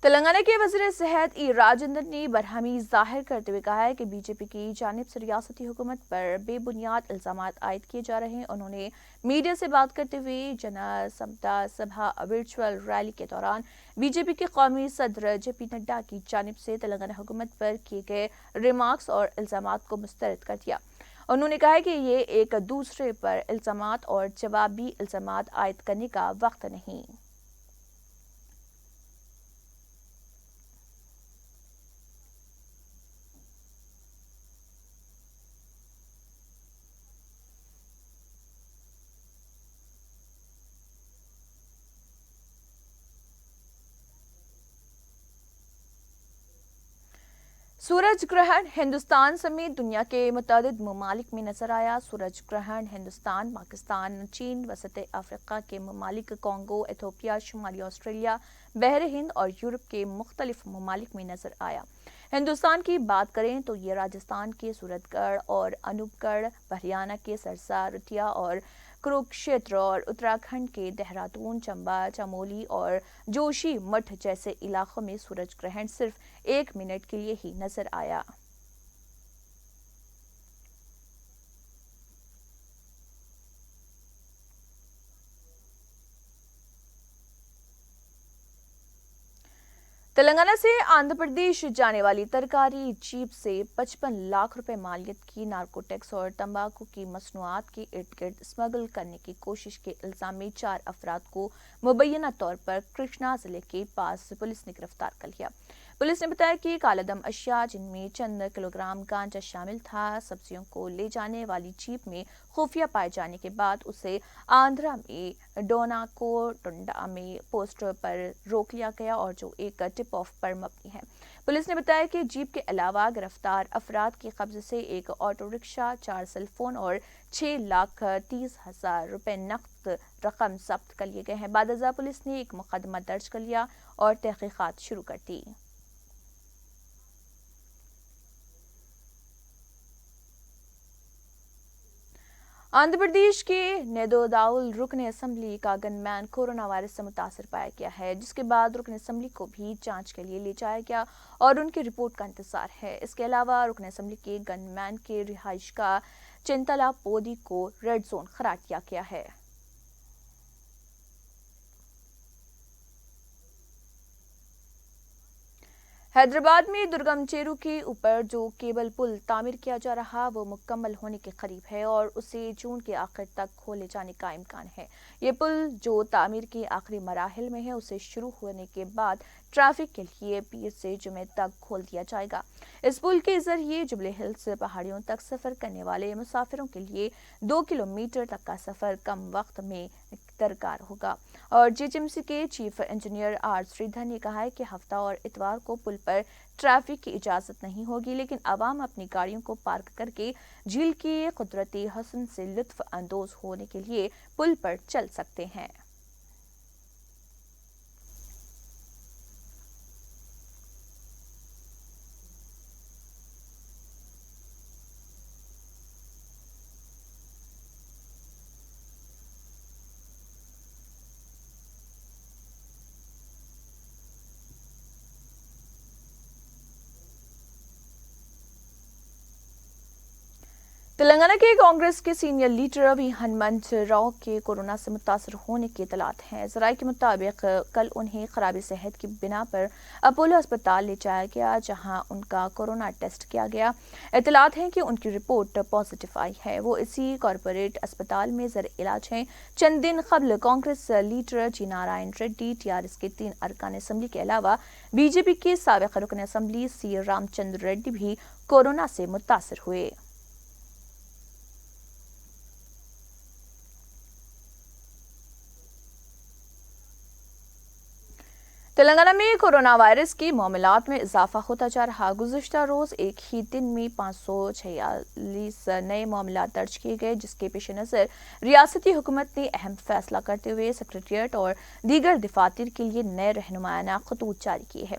تلنگانہ کے وزیر صحت ای راجندر نے برہمی ظاہر کرتے ہوئے کہا ہے کہ بی جے پی کی جانب سے ریاستی حکومت پر بے بنیاد الزامات عائد کیے جا رہے ہیں۔ انہوں نے میڈیا سے بات کرتے ہوئے جنا سمتا سبھا ورچوئل ریلی کے دوران بی جے پی کے قومی صدر جے پی نڈا کی جانب سے تلنگانہ حکومت پر کیے گئے ریمارکس اور الزامات کو مسترد کر دیا۔ انہوں نے کہا کہ یہ ایک دوسرے پر الزامات اور جوابی الزامات عائد کرنے کا وقت نہیں۔ سورج گرہن ہندوستان سمیت دنیا کے متعدد ممالک میں نظر آیا۔ سورج گرہن ہندوستان، پاکستان، چین، وسط افریقہ کے ممالک کانگو، ایتھوپیا، شمالی آسٹریلیا، بحر ہند اور یورپ کے مختلف ممالک میں نظر آیا۔ ہندوستان کی بات کریں تو یہ راجستھان کے سورت گڑھ اور انوپ گڑھ، ہریانہ کے سرسا، رٹیا اور کروکشیتر اور اتراکھنڈ کے دہرادون، چمبا، چمولی اور جوشی مٹھ جیسے علاقوں میں سورج گرہن صرف 1 منٹ کے لیے ہی نظر آیا۔ تلنگانہ سے آندھرا پردیش جانے والی ترکاری جیپ سے 55 لاکھ روپے مالیت کی نارکوٹکس اور تمباکو کی مصنوعات کے ارد گرد اسمگل کرنے کی کوشش کے الزام میں 4 افراد کو مبینہ طور پر کرشنا ضلع کے پاس پولیس نے گرفتار کر لیا۔ پولیس نے بتایا کہ کالعدم اشیاء جن میں چند کلوگرام گانجا شامل تھا، سبزیوں کو لے جانے والی جیپ میں خفیہ پائے جانے کے بعد اسے آندھرا میں ڈوناکو ٹنڈا میں پوسٹ پر روک لیا گیا اور جو ایک ٹپ آف پر مبنی ہے۔ پولیس نے بتایا کہ جیپ کے علاوہ گرفتار افراد کے قبضے سے ایک آٹو رکشہ، 4 سیل فون اور 6,30,000 روپے نقد رقم ضبط کر لیے گئے ہیں۔ بعد ازاں پولیس نے ایک مقدمہ درج کر لیا اور تحقیقات شروع کر دی۔ آندھرا پردیش کے نیدوداول رکن اسمبلی کا گن مین کورونا وائرس سے متاثر پایا گیا ہے، جس کے بعد رکن اسمبلی کو بھی جانچ کے لیے لے جایا گیا اور ان کی رپورٹ کا انتظار ہے۔ اس کے علاوہ رکن اسمبلی کے گن مین کے رہائش گاہ چنتلا پودی کو ریڈ زون قرار دیا گیا ہے۔ حیدرآباد میں درگم چیرو کے اوپر جو کیبل پل تعمیر کیا جا رہا وہ مکمل ہونے کے قریب ہے اور اسے جون کے آخر تک کھولے جانے کا امکان ہے۔ یہ پل جو تعمیر کے آخری مراحل میں ہے اسے شروع ہونے کے بعد ٹریفک کے لیے پیر سے جمعے تک کھول دیا جائے گا۔ اس پل کے ذریعے جبل ہلز پہاڑیوں تک سفر کرنے والے مسافروں کے لیے 2 کلومیٹر تک کا سفر کم وقت میں درکار ہوگا۔ اور جی ایچ ایم سی کے چیف انجینئر آر سریدھر نے کہا ہے کہ ہفتہ اور اتوار کو پل پر ٹریفک کی اجازت نہیں ہوگی، لیکن عوام اپنی گاڑیوں کو پارک کر کے جھیل کے قدرتی حسن سے لطف اندوز ہونے کے لیے پل پر چل سکتے ہیں۔ تلنگانہ کے کانگریس کے سینئر لیڈر وی ہنمنت راؤ کے کورونا سے متاثر ہونے کی اطلاعات ہیں۔ ذرائع کے مطابق کل انہیں خراب صحت کی بنا پر اپولو اسپتال لے جایا گیا، جہاں ان کا کورونا ٹیسٹ کیا گیا۔ اطلاعات ہیں کہ ان کی رپورٹ پازیٹیو آئی ہے۔ وہ اسی کارپوریٹ اسپتال میں زیر علاج ہیں۔ چند دن قبل Congress leader G Narayan Reddy, T R S کے 3 ارکان اسمبلی کے علاوہ بی جے پی کے سابق رکن اسمبلی سی رام چندر ریڈی بھی کورونا سے متاثر ہوئے۔ تلنگانہ میں کورونا وائرس کے معاملات میں اضافہ ہوتا جا رہا۔ گزشتہ روز ایک ہی دن میں 546 نئے معاملات درج کیے گئے، جس کے پیش نظر ریاستی حکومت نے اہم فیصلہ کرتے ہوئے سکریٹریٹ اور دیگر دفاتر کے لیے نئے رہنمایانہ خطوط جاری کیے ہیں۔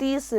30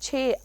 6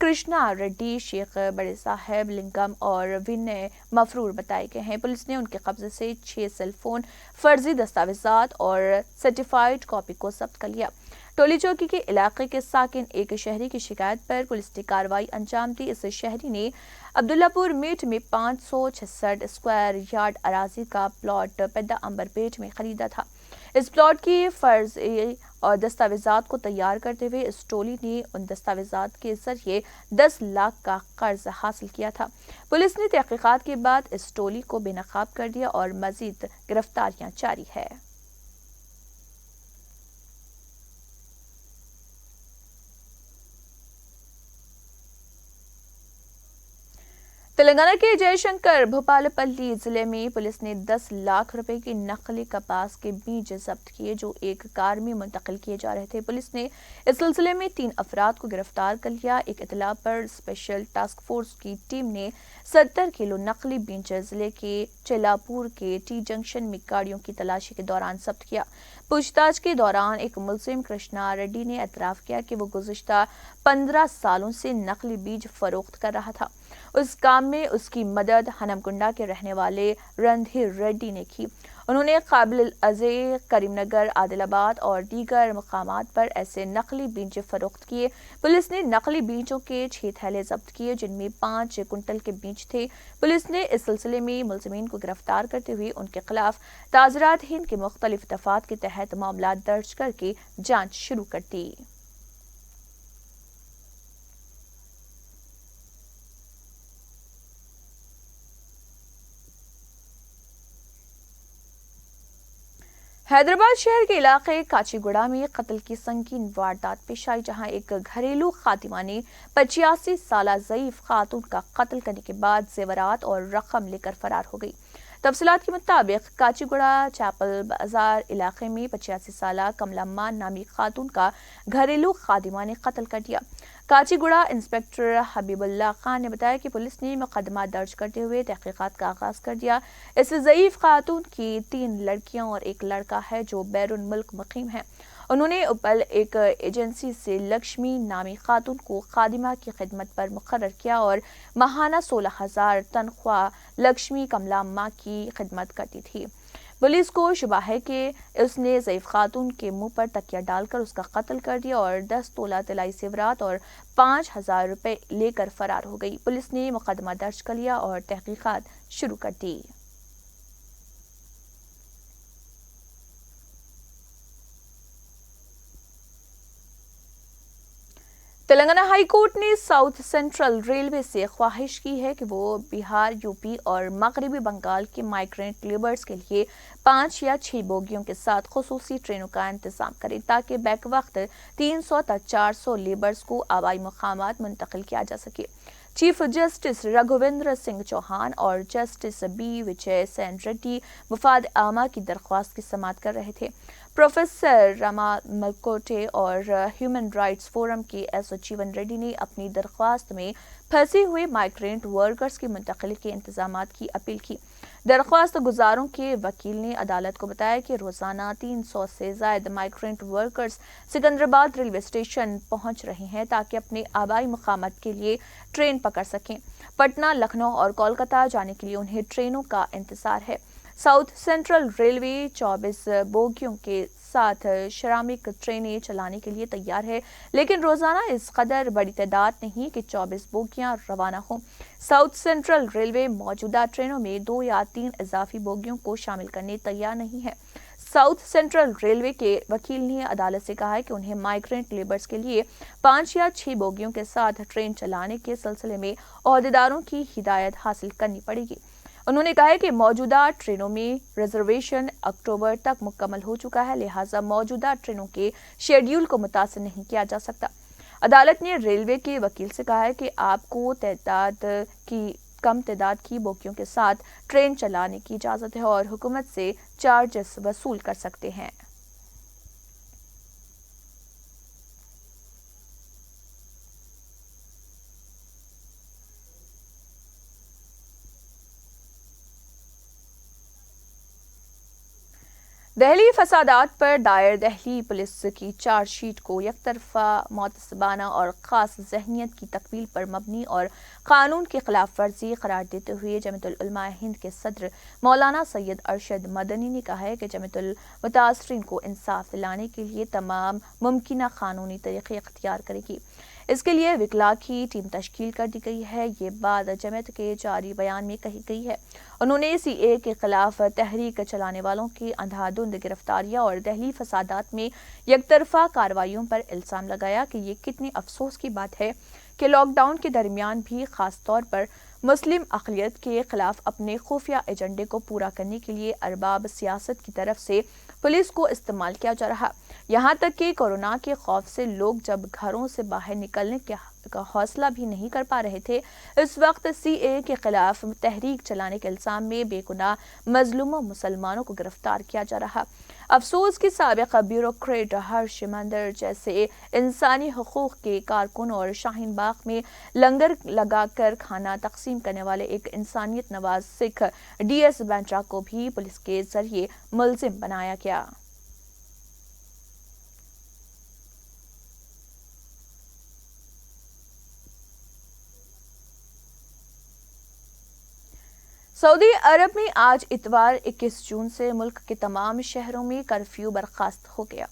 کرشنا ریڈی، شیخ بڑے صاحب لنگم اور ونے مفرور بتائے گئے ہیں۔ پولیس نے ان کے قبضے سے 6 سیل فون، فرضی دستاویزات اور سرٹیفائیڈ کاپی کو ضبط کر لیا۔ ٹولی چوکی کے علاقے کے ساکن ایک شہری کی شکایت پر پولیس نے کارروائی انجام دی۔ اس شہری نے عبداللہ پور میٹ میں 566 اسکوائر یارڈ اراضی کا پلاٹ پیدا امبر پیٹ میں خریدا تھا۔ اس پلاٹ کی فرضی اور دستاویزات کو تیار کرتے ہوئے اس ٹولی نے ان دستاویزات کے ذریعے 10 لاکھ کا قرض حاصل کیا تھا۔ پولیس نے تحقیقات کے بعد اس ٹولی کو بے نقاب کر دیا اور مزید گرفتاریاں جاری ہے۔ تلنگانہ کے جے شنکر بھوپال پلی ضلع میں پولیس نے 10 لاکھ روپے کے نقلی کپاس کے بیج ضبط کیے جو ایک کار میں منتقل کیے جا رہے تھے۔ پولیس نے اس سلسلے میں 3 افراد کو گرفتار کر لیا۔ ایک اطلاع پر اسپیشل ٹاسک فورس کی ٹیم نے 70 کلو نقلی بیج ضلع کے چیلاپور کے ٹی جنکشن میں گاڑیوں کی تلاشی کے دوران ضبط کیا۔ پوچھ تاچھ کے دوران ایک ملزم کرشنا ریڈی نے اعتراف کیا کہ وہ گزشتہ 15 سالوں سے نقلی بیج فروخت کر رہا تھا۔ اس کام میں اس کی مدد ہنمکنڈا کے رہنے والے رندھیر ریڈی نے کی۔ انہوں نے قابل العزیز کریم نگر، عادل آباد اور دیگر مقامات پر ایسے نقلی بیج فروخت کیے۔ پولیس نے نقلی بیجوں کے 6 تھیلے ضبط کیے جن میں 5 کنٹل کے بیج تھے۔ پولیس نے اس سلسلے میں ملزمین کو گرفتار کرتے ہوئے ان کے خلاف تعزیرات ہند کے مختلف دفعات کے تحت معاملات درج کر کے جانچ شروع کر دی۔ حیدرآباد شہر کے علاقے کاچی گوڑا میں قتل کی سنگین واردات پیش آئی، جہاں ایک گھریلو خاتمہ نے 85 سالہ ضعیف خاتون کا قتل کرنے کے بعد زیورات اور رقم لے کر فرار ہو گئی۔ تفصیلات کے مطابق کاچی گوڑا چیپل بازار علاقے میں 85 سالہ کملمہ نامی خاتون کا گھریلو خادمہ نے قتل کر دیا۔ کاچی گوڑا انسپکٹر حبیب اللہ خان نے بتایا کہ پولیس نے مقدمہ درج کرتے ہوئے تحقیقات کا آغاز کر دیا۔ اس ضعیف خاتون کی 3 لڑکیاں اور ایک لڑکا ہے جو بیرون ملک مقیم ہے۔ انہوں نے اوپل ایک ایجنسی سے لکشمی نامی خاتون کو خادمہ کی خدمت پر مقرر کیا اور ماہانہ 16,000 تنخواہ لکشمی کملامہ کی خدمت کرتی تھی۔ پولیس کو شبہ ہے کہ اس نے ضعیف خاتون کے منہ پر تکیہ ڈال کر اس کا قتل کر دیا اور 10 تولہ طلائی زیورات اور 5,000 روپے لے کر فرار ہو گئی۔ پولیس نے مقدمہ درج کر لیا اور تحقیقات شروع کر دی۔ تلنگانہ ہائی کورٹ نے ساؤتھ سینٹرل ریلوے سے خواہش کی ہے کہ وہ بہار، یو پی اور مغربی بنگال کے مائیگرنٹ لیبرز کے لیے 5 یا 6 بوگیوں کے ساتھ خصوصی ٹرینوں کا انتظام کرے تاکہ بیک وقت 300 تا 400 لیبرز کو آبائی مقامات منتقل کیا جا سکے۔ چیف جسٹس رگھویندر سنگھ چوہان اور جسٹس بی وجے سین ریڈی مفاد عامہ کی درخواست کی سماعت کر رہے تھے۔ پروفیسر راما ملکوٹے اور ہیومن رائٹس فورم کے ایس جیون ریڈی نے اپنی درخواست میں پھنسے ہوئے مائیگرنٹ ورکرز کی منتقلی کے انتظامات کی اپیل کی۔ درخواست گزاروں کے وکیل نے عدالت کو بتایا کہ روزانہ 300 سے زائد migrant workers Secunderabad railway station پہنچ رہے ہیں تاکہ اپنے آبائی مقامات کے لیے ٹرین پکڑ سکیں۔ پٹنہ، لکھنؤ اور کولکتہ جانے کے لیے انہیں ٹرینوں کا انتظار ہے۔ ساؤتھ سینٹرل ریلوے 24 بوگیوں کے ساتھ شرامک ٹرینیں چلانے کے لیے تیار ہے، لیکن روزانہ اس قدر بڑی تعداد نہیں کہ 24 بوگیاں روانہ ہوں۔ ساؤتھ سینٹرل ریلوے موجودہ ٹرینوں میں 2 یا 3 اضافی بوگیوں کو شامل کرنے تیار نہیں ہے۔ ساؤتھ سینٹرل ریلوے کے وکیل نے عدالت سے کہا ہے کہ انہیں مائیگرنٹ لیبرز کے لیے 5 یا 6 بوگیوں کے ساتھ ٹرین چلانے کے سلسلے میں عہدیداروں کی ہدایت حاصل کرنی پڑے گی۔ انہوں نے کہا کہ موجودہ ٹرینوں میں ریزرویشن اکتوبر تک مکمل ہو چکا ہے، لہٰذا موجودہ ٹرینوں کے شیڈیول کو متاثر نہیں کیا جا سکتا۔ عدالت نے ریلوے کے وکیل سے کہا ہے کہ آپ کو کم تعداد کی بوگیوں کے ساتھ ٹرین چلانے کی اجازت ہے اور حکومت سے چارجز وصول کر سکتے ہیں۔ دہلی فسادات پر دائر دہلی پولیس کی چارج شیٹ کو یک طرفہ معتصبانہ اور خاص ذہنیت کی تکمیل پر مبنی اور قانون کی خلاف ورزی قرار دیتے ہوئے جمعیت العلماء ہند کے صدر مولانا سید ارشد مدنی نے کہا ہے کہ جمعیت المتاثرین کو انصاف دلانے کے لیے تمام ممکنہ قانونی طریقے اختیار کرے گی۔ اس کے لیے وکلاء کی ٹیم تشکیل کر دی گئی ہے۔ یہ بات جمعیت کے جاری بیان میں کہی گئی ہے۔ انہوں نے سی اے کے خلاف تحریک چلانے والوں کی اندھا دھند گرفتاریاں اور دہلی فسادات میں یک طرفہ کارروائیوں پر الزام لگایا کہ یہ کتنی افسوس کی بات ہے کہ لاک ڈاؤن کے درمیان بھی خاص طور پر مسلم اقلیت کے خلاف اپنے خفیہ ایجنڈے کو پورا کرنے کے لیے ارباب سیاست کی طرف سے پولیس کو استعمال کیا جا رہا، یہاں تک کہ کورونا کے خوف سے لوگ جب گھروں سے باہر نکلنے کا حوصلہ بھی نہیں کر پا رہے تھے، اس وقت سی اے کے خلاف تحریک چلانے کے الزام میں بے گناہ مظلوم مسلمانوں کو گرفتار کیا جا رہا۔ افسوس کہ سابق بیوروکریٹ ہرش مندر جیسے انسانی حقوق کے کارکن اور شاہین باغ میں لنگر لگا کر کھانا تقسیم کرنے والے ایک انسانیت نواز سکھ ڈی ایس بینٹرا کو بھی پولیس کے ذریعے ملزم بنایا گیا۔ سعودی عرب میں آج اتوار 21 جون سے ملک کے تمام شہروں میں کرفیو برخاست ہو گیا۔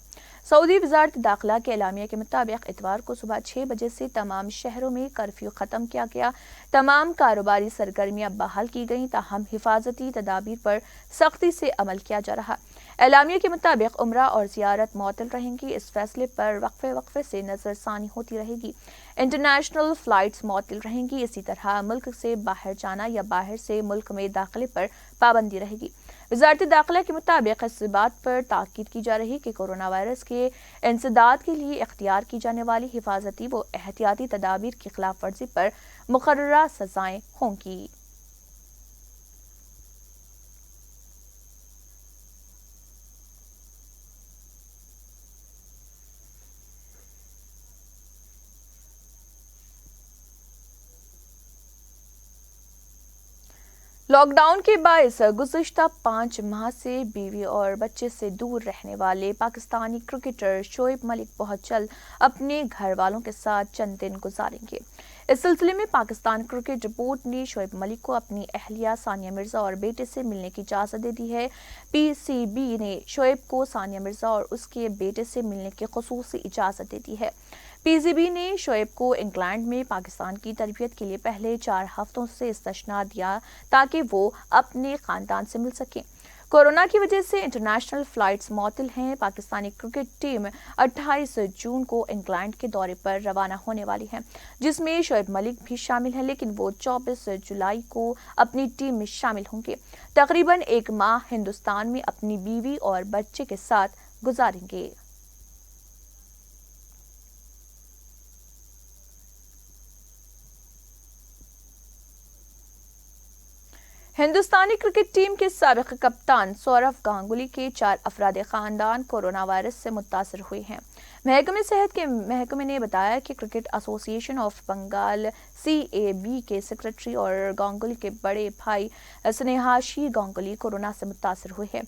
سعودی وزارت داخلہ کے اعلامیہ کے مطابق اتوار کو صبح 6 بجے سے تمام شہروں میں کرفیو ختم کیا گیا۔ تمام کاروباری سرگرمیاں بحال کی گئیں، تاہم حفاظتی تدابیر پر سختی سے عمل کیا جا رہا۔ اعلامیہ کے مطابق عمرہ اور زیارت معطل رہیں گی۔ اس فیصلے پر وقفے سے نظر ثانی ہوتی رہے گی۔ انٹرنیشنل فلائٹس معطل رہیں گی۔ اسی طرح ملک سے باہر جانا یا باہر سے ملک میں داخلے پر پابندی رہے گی۔ وزارت داخلہ کے مطابق اس بات پر تاکید کی جا رہی کہ کورونا وائرس کے انسداد کے لیے اختیار کی جانے والی حفاظتی و احتیاطی تدابیر کی خلاف ورزی پر مقررہ سزائیں ہوں گی۔ لاک ڈاؤن کے باعث گزشتہ 5 ماہ سے بیوی اور بچے سے دور رہنے والے پاکستانی کرکٹر شعیب ملک بہت جلد اپنے گھر والوں کے ساتھ چند دن گزاریں گے۔ اس سلسلے میں پاکستان کرکٹ بورڈ نے شعیب ملک کو اپنی اہلیہ ثانیہ مرزا اور بیٹے سے ملنے کی اجازت دے دی ہے۔ پی سی بی نے شعیب کو ثانیہ مرزا اور اس کے بیٹے سے ملنے کی خصوصی اجازت دے دی ہے۔ پی سی بی نے شعیب کو انگلینڈ میں پاکستان کی تربیت کے لیے پہلے 4 ہفتوں سے استثناء دیا تاکہ وہ اپنے خاندان سے مل سکیں۔ کورونا کی وجہ سے انٹرنیشنل فلائٹس معطل ہیں۔ پاکستانی کرکٹ ٹیم 28 جون کو انگلینڈ کے دورے پر روانہ ہونے والی ہے، جس میں شعیب ملک بھی شامل ہے، لیکن وہ 24 جولائی کو اپنی ٹیم میں شامل ہوں گے۔ تقریباً 1 ماہ ہندوستان میں اپنی بیوی اور بچے کے ساتھ گزاریں گے۔ ہندوستانی کرکٹ ٹیم کے سابق کپتان سورو گانگولی کے 4 افراد خاندان کورونا وائرس سے متاثر ہوئے ہیں۔ محکمہ صحت کے محکمے نے بتایا کہ cricket association of Bengal C A B کے سیکرٹری اور گانگولی کے بڑے بھائی سنیہاشی گانگولی کورونا سے متاثر ہوئے ہیں۔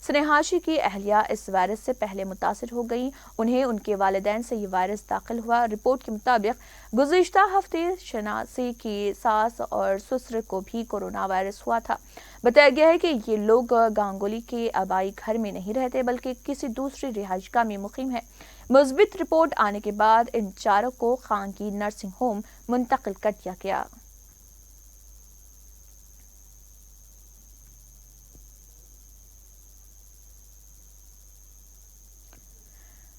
سنیہاشی کی اہلیہ اس وائرس سے پہلے متاثر ہو گئیں، انہیں ان کے والدین سے یہ وائرس داخل ہوا۔ رپورٹ کے مطابق گزشتہ ہفتے شناسی کی ساس اور سسر کو بھی کورونا وائرس ہوا تھا۔ بتایا گیا ہے کہ یہ لوگ گانگولی کے آبائی گھر میں نہیں رہتے بلکہ کسی دوسری رہائش گاہ میں مقیم ہیں۔ مثبت رپورٹ آنے کے بعد ان چاروں کو خان کی نرسنگ ہوم منتقل کر دیا گیا۔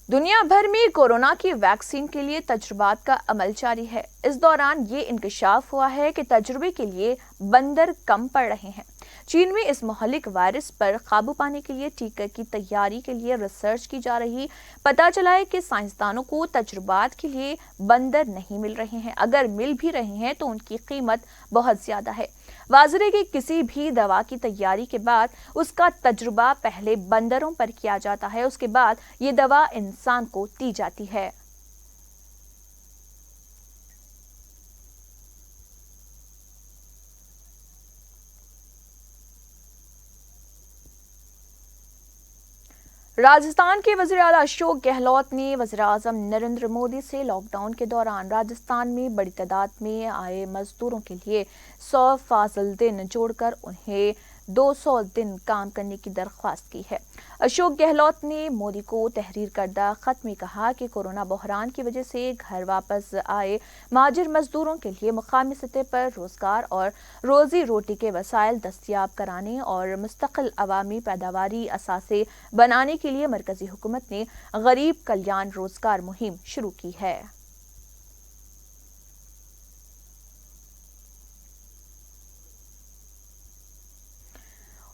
دنیا بھر میں کورونا کی ویکسین کے لیے تجربات کا عمل جاری ہے۔ اس دوران یہ انکشاف ہوا ہے کہ تجربے کے لیے بندر کم پڑ رہے ہیں۔ چین میں اس مہلک وائرس پر قابو پانے کے لیے ٹیکے کی تیاری کے لیے ریسرچ کی جا رہی۔ پتہ چلا ہے کہ سائنسدانوں کو تجربات کے لیے بندر نہیں مل رہے ہیں، اگر مل بھی رہے ہیں تو ان کی قیمت بہت زیادہ ہے۔ واضح ہے کہ کسی بھی دوا کی تیاری کے بعد اس کا تجربہ پہلے بندروں پر کیا جاتا ہے، اس کے بعد یہ دوا انسان کو دی جاتی ہے۔ راجستھان کے وزیر اعلیٰ اشوک گہلوت نے وزیر اعظم نریندر مودی سے لاک ڈاؤن کے دوران راجستھان میں بڑی تعداد میں آئے مزدوروں کے لیے 100 فاضل دن جوڑ کر انہیں 200 دن کام کرنے کی درخواست کی ہے۔ اشوک گہلوت نے مودی کو تحریر کردہ خط میں کہا کہ کورونا بحران کی وجہ سے گھر واپس آئے مہاجر مزدوروں کے لیے مقامی سطح پر روزگار اور روزی روٹی کے وسائل دستیاب کرانے اور مستقل عوامی پیداواری اثاثے بنانے کے لیے مرکزی حکومت نے غریب کلیان روزگار مہم شروع کی ہے۔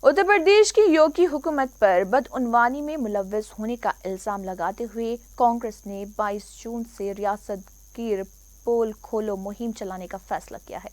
اتر پردیش کی یوگی حکومت پر بدعنوانی میں ملوث ہونے کا الزام لگاتے ہوئے کانگریس نے 22 جون سے ریاست گیر پول کھولو مہم چلانے کا فیصلہ کیا ہے۔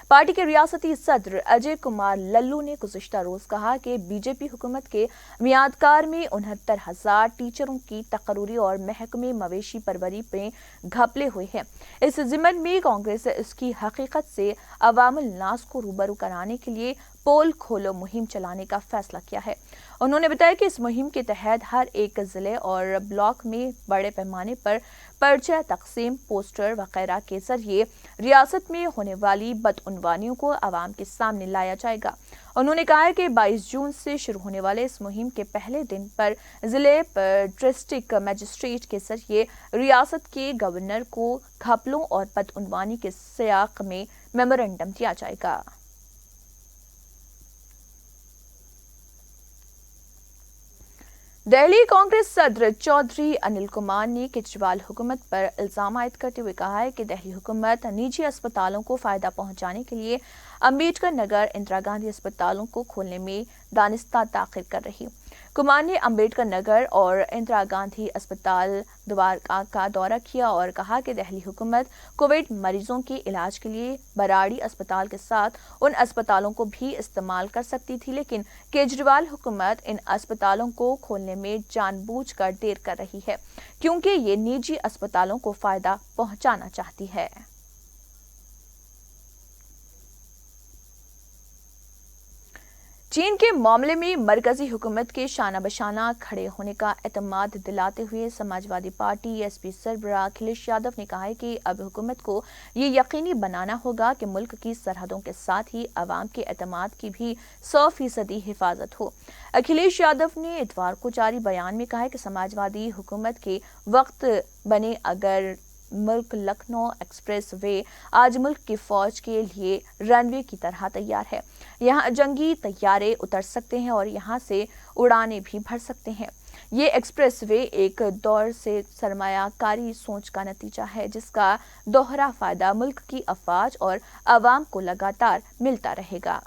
پارٹی کے ریاستی صدر اجے کمار للو نے گزشتہ روز کہا کہ بی جے پی حکومت کے میعادکار میں 69,000 ٹیچروں کی تقرری اور محکمے مویشی پروری میں گھپلے ہوئے ہیں۔ اس ضمن میں کانگریس اس کی حقیقت سے عوام الناس کو روبرو کرانے کے لیے پول کھولو مہم چلانے کا فیصلہ کیا ہے۔ انہوں نے بتایا کہ اس مہم کے تحت ہر ایک ضلع اور بلاک میں بڑے پیمانے پر پرچہ تقسیم، پوسٹر وغیرہ کے ذریعے ریاست میں ہونے والی بدعنوانیوں کو عوام کے سامنے لایا جائے گا۔ انہوں نے کہا کہ 22 جون سے شروع ہونے والے اس مہم کے پہلے دن پر ضلع پر ڈسٹرکٹ مجسٹریٹ کے ذریعے ریاست کے گورنر کو گھپلوں اور بدعنوانی کے سیاق میں میمورنڈم دیا جائے گا۔ دہلی کانگریس صدر چودھری انل کمار نے کیجریوال حکومت پر الزام عائد کرتے ہوئے کہا ہے کہ دہلی حکومت نجی اسپتالوں کو فائدہ پہنچانے کے لیے امبیڈکر نگر اندرا گاندھی اسپتالوں کو کھولنے میں دانستہ تاخیر کر رہی۔ کمار نے امبیڈکر نگر اور اندرا گاندھی اسپتال دوارکا کا دورہ کیا اور کہا کہ دہلی حکومت کووڈ مریضوں کے علاج کے لیے براڑی اسپتال کے ساتھ ان اسپتالوں کو بھی استعمال کر سکتی تھی، لیکن کیجریوال حکومت ان اسپتالوں کو کھولنے میں جان بوجھ کر دیر کر رہی ہے کیونکہ یہ نجی اسپتالوں کو فائدہ پہنچانا چاہتی ہے۔ چین کے معاملے میں مرکزی حکومت کے شانہ بشانہ کھڑے ہونے کا اعتماد دلاتے ہوئے سماجوادی پارٹی ایس پی سربراہ اکھلیش یادو نے کہا ہے کہ اب حکومت کو یہ یقینی بنانا ہوگا کہ ملک کی سرحدوں کے ساتھ ہی عوام کے اعتماد کی بھی 100% حفاظت ہو۔ اکھلیش یادو نے اتوار کو جاری بیان میں کہا ہے کہ سماجوادی حکومت کے وقت بنے اگر ملک لکھنؤ ایکسپریس وے آج ملک کی فوج کے لیے رن وے کی طرح تیار ہے۔ یہاں جنگی طیارے اتر سکتے ہیں اور یہاں سے اڑانے بھی بھر سکتے ہیں۔ یہ ایکسپریس وے ایک دور سے سرمایہ کاری سوچ کا نتیجہ ہے جس کا دوہرا فائدہ ملک کی افواج اور عوام کو لگاتار ملتا رہے گا۔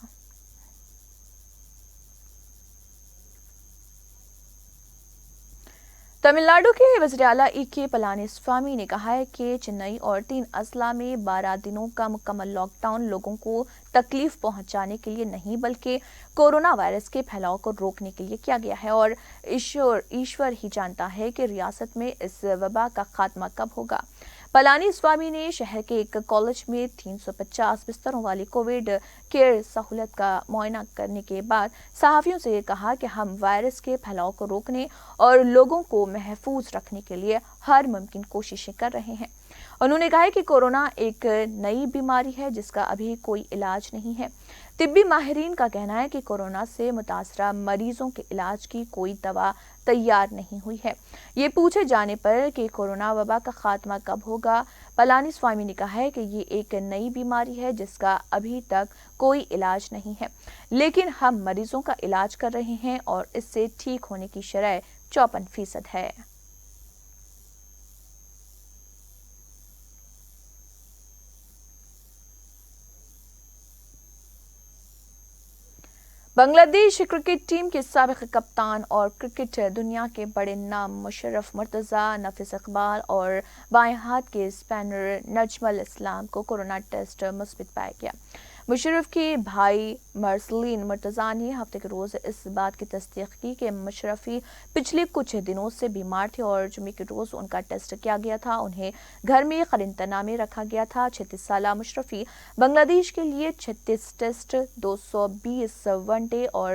تمل ناڈو کے وزیر اعلیٰ ای کے پلانی سوامی نے کہا ہے کہ چنئی اور 3 اضلاع میں 12 دنوں کا مکمل لاک ڈاؤن لوگوں کو تکلیف پہنچانے کے لیے نہیں بلکہ کورونا وائرس کے پھیلاؤ کو روکنے کے لیے کیا گیا ہے اور ایشور ہی جانتا ہے کہ ریاست میں اس وبا کا خاتمہ کب ہوگا۔ پلانی سوامی نے شہر کے ایک کالج میں 350 بستروں والی کووڈ کیئر سہولت کا معائنہ کرنے کے بعد صحافیوں سے کہا کہ ہم وائرس کے پھیلاؤ کو روکنے اور لوگوں کو محفوظ رکھنے کے لیے ہر ممکن کوششیں کر رہے ہیں۔ انہوں نے کہا کہ کورونا ایک نئی بیماری ہے جس کا ابھی کوئی علاج نہیں ہے۔ طبی ماہرین کا کہنا ہے کہ کورونا سے متاثرہ مریضوں کے علاج کی کوئی دوا تیار نہیں ہوئی ہے۔ یہ پوچھے جانے پر کہ کورونا وبا کا خاتمہ کب ہوگا، پلانی سوامی نے کہا ہے کہ یہ ایک نئی بیماری ہے جس کا ابھی تک کوئی علاج نہیں ہے، لیکن ہم مریضوں کا علاج کر رہے ہیں اور اس سے ٹھیک ہونے کی شرح 54% ہے۔ بنگلہ دیش کرکٹ ٹیم کے سابق کپتان اور کرکٹ دنیا کے بڑے نام مشرف مرتضیٰ، نفیس اقبال اور بائیں ہاتھ کے اسپنر نجم الاسلام کو کورونا ٹیسٹ مثبت پایا گیا۔ مشرف کے بھائی مرسلین مرتضیٰ نے ہفتے کے روز اس بات کی تصدیق کی کہ مشرفی پچھلے کچھ دنوں سے بیمار تھے اور جمعے کے روز ان کا ٹیسٹ کیا گیا تھا۔ انہیں گھر میں قرنطینہ میں رکھا گیا تھا۔ 36 سالہ مشرفی بنگلہ دیش کے لیے 36 ٹیسٹ، 220 ون ڈے اور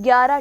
11